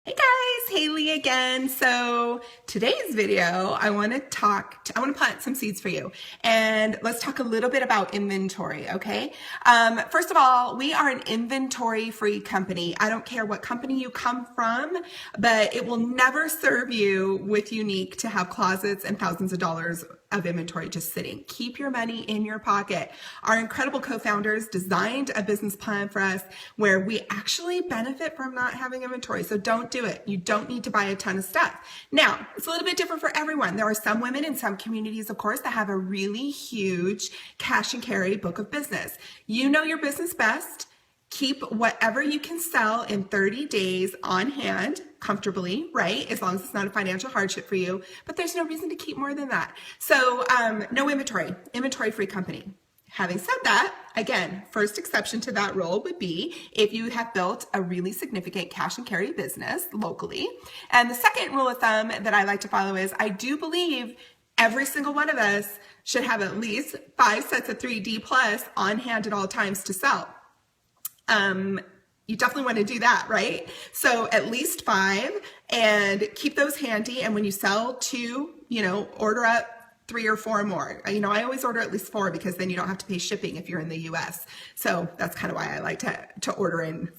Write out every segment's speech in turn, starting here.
Hey guys, Haley again. So today's video, I want to plant some seeds for you, and let's talk a little bit about inventory. Okay. First of all, we are an inventory-free company. I don't care what company you come from, but it will never serve you with Younique to have closets and thousands of dollars of inventory just sitting. Keep your money in your pocket. Our incredible co-founders designed a business plan for us where we actually benefit from not having inventory. So don't do it. You don't need to buy a ton of stuff. Now, it's a little bit different for everyone. There are some women in some communities, of course, that have a really huge cash and carry book of business. You know your business best. Keep whatever you can sell in 30 days on hand comfortably, right? As long as it's not a financial hardship for you, but there's no reason to keep more than that. So no inventory-free company. Having said that, again, first exception to that rule would be if you have built a really significant cash and carry business locally. And the second rule of thumb that I like to follow is I do believe every single one of us should have at least 5 sets of 3D plus on hand at all times to sell. You definitely want to do that, right? So at least 5 and keep those handy. And when you sell 2, order up 3 or 4 more. I always order at least 4 because then you don't have to pay shipping if you're in the US. So that's kind of why I like to order in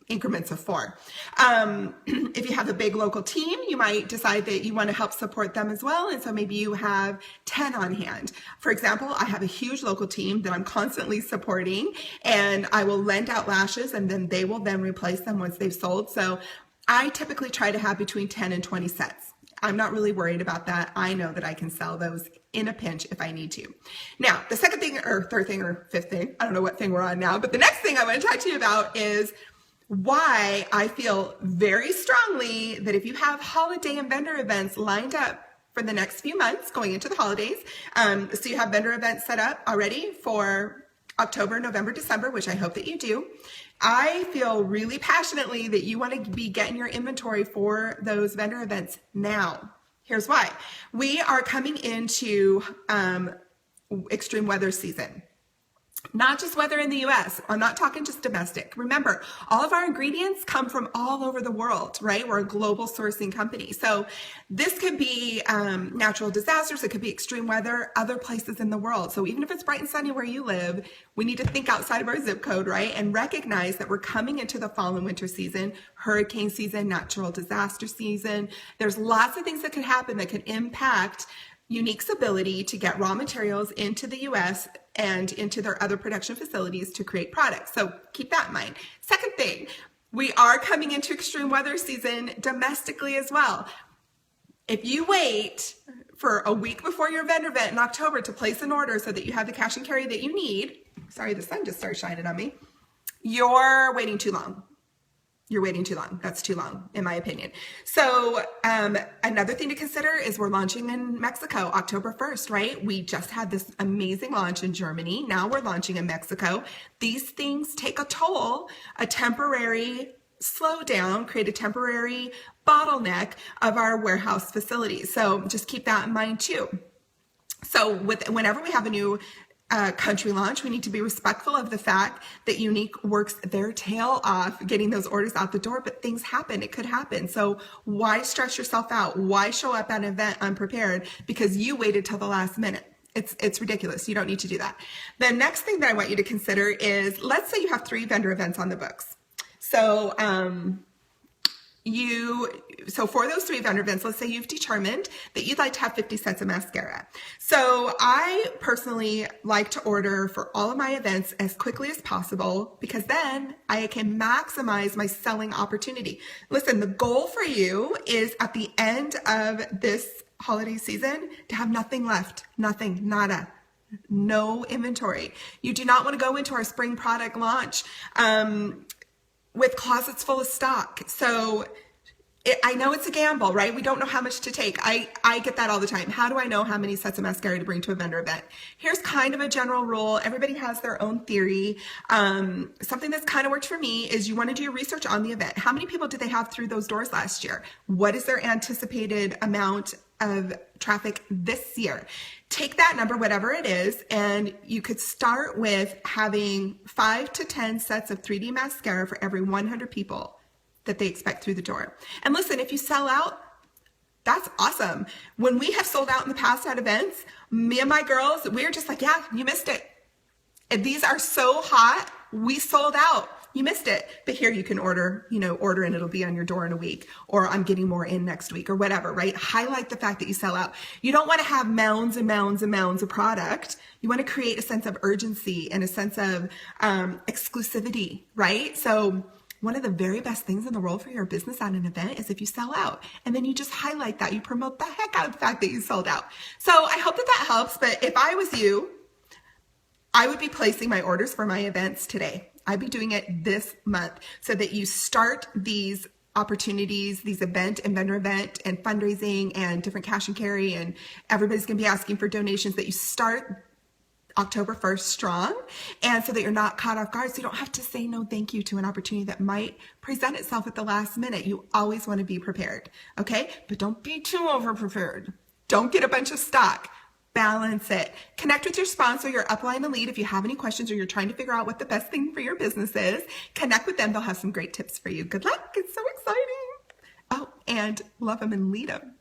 increments of 4. If you have a big local team, you might decide that you want to help support them as well. And so maybe you have 10 on hand. For example, I have a huge local team that I'm constantly supporting, and I will lend out lashes and then they will then replace them once they've sold. So I typically try to have between 10 and 20 sets. I'm not really worried about that. I know that I can sell those in a pinch if I need to. Now, the second thing or third thing or fifth thing, I don't know what thing we're on now, but the next thing I want to talk to you about is why I feel very strongly that if you have holiday and vendor events lined up for the next few months going into the holidays, so you have vendor events set up already for October, November, December, which I hope that you do. I feel really passionately that you want to be getting your inventory for those vendor events now. Here's why. We are coming into extreme weather season. Not just weather in the US. I'm not talking just domestic. Remember, all of our ingredients come from all over the world, right? We're a global sourcing company. So this could be natural disasters. It could be extreme weather other places in the world. So even if it's bright and sunny where you live, we need to think outside of our zip code, right? And recognize that we're coming into the fall and winter season, hurricane season, natural disaster season. There's lots of things that could happen that could impact Younique's ability to get raw materials into the US and into their other production facilities to create products. So keep that in mind. Second thing, we are coming into extreme weather season domestically as well. If you wait for a week before your vendor event in October to place an order so that you have the cash and carry that you need, sorry, the sun just started shining on me, you're waiting too long. You're waiting too long. That's too long, in my opinion. So another thing to consider is we're launching in Mexico October 1st, right? We just had this amazing launch in Germany. Now we're launching in Mexico. These things take a toll, a temporary slowdown, create a temporary bottleneck of our warehouse facilities. So just keep that in mind too. So whenever we have a new country launch, we need to be respectful of the fact that Younique works their tail off getting those orders out the door, but things happen. It could happen. So why stress yourself out? Why show up at an event unprepared because you waited till the last minute? It's ridiculous. You don't need to do that. The next thing that I want you to consider is, let's say you have 3 vendor events on the books. So for those 3 vendor events, let's say you've determined that you'd like to have 50 sets of mascara. So I personally like to order for all of my events as quickly as possible because then I can maximize my selling opportunity. Listen, the goal for you is at the end of this holiday season to have nothing left, nothing, nada. No inventory. You do not want to go into our spring product launch with closets full of stock. So I know it's a gamble, right? We don't know how much to take. I get that all the time. How do I know how many sets of mascara to bring to a vendor event? Here's kind of a general rule. Everybody has their own theory. Something that's kind of worked for me is you want to do your research on the event. How many people did they have through those doors last year? What is their anticipated amount of traffic this year? Take that number, whatever it is, and you could start with having 5 to 10 sets of 3D mascara for every 100 people that they expect through the door. And listen, if you sell out, that's awesome. When we have sold out in the past at events, me and my girls, we're just like, yeah, you missed it. And these are so hot, we sold out. You missed it. But here you can order and it'll be on your door in a week, or I'm getting more in next week, or whatever, right? Highlight the fact that you sell out. You don't want to have mounds and mounds and mounds of product. You want to create a sense of urgency and a sense of exclusivity, right? So one of the very best things in the world for your business at an event is if you sell out, and then you just highlight that. You promote the heck out of the fact that you sold out. So I hope that that helps. But if I was you, I would be placing my orders for my events today. I'd be doing it this month so that you start these opportunities, these event and vendor event and fundraising and different cash and carry, and everybody's going to be asking for donations, that you start October 1st strong, and so that you're not caught off guard, so you don't have to say no thank you to an opportunity that might present itself at the last minute. You always want to be prepared, okay? But don't be too over prepared. Don't get a bunch of stock. Balance it. Connect with your sponsor, your upline and lead. If you have any questions or you're trying to figure out what the best thing for your business is, connect with them. They'll have some great tips for you. Good luck. It's so exciting. Oh, and love them and lead them.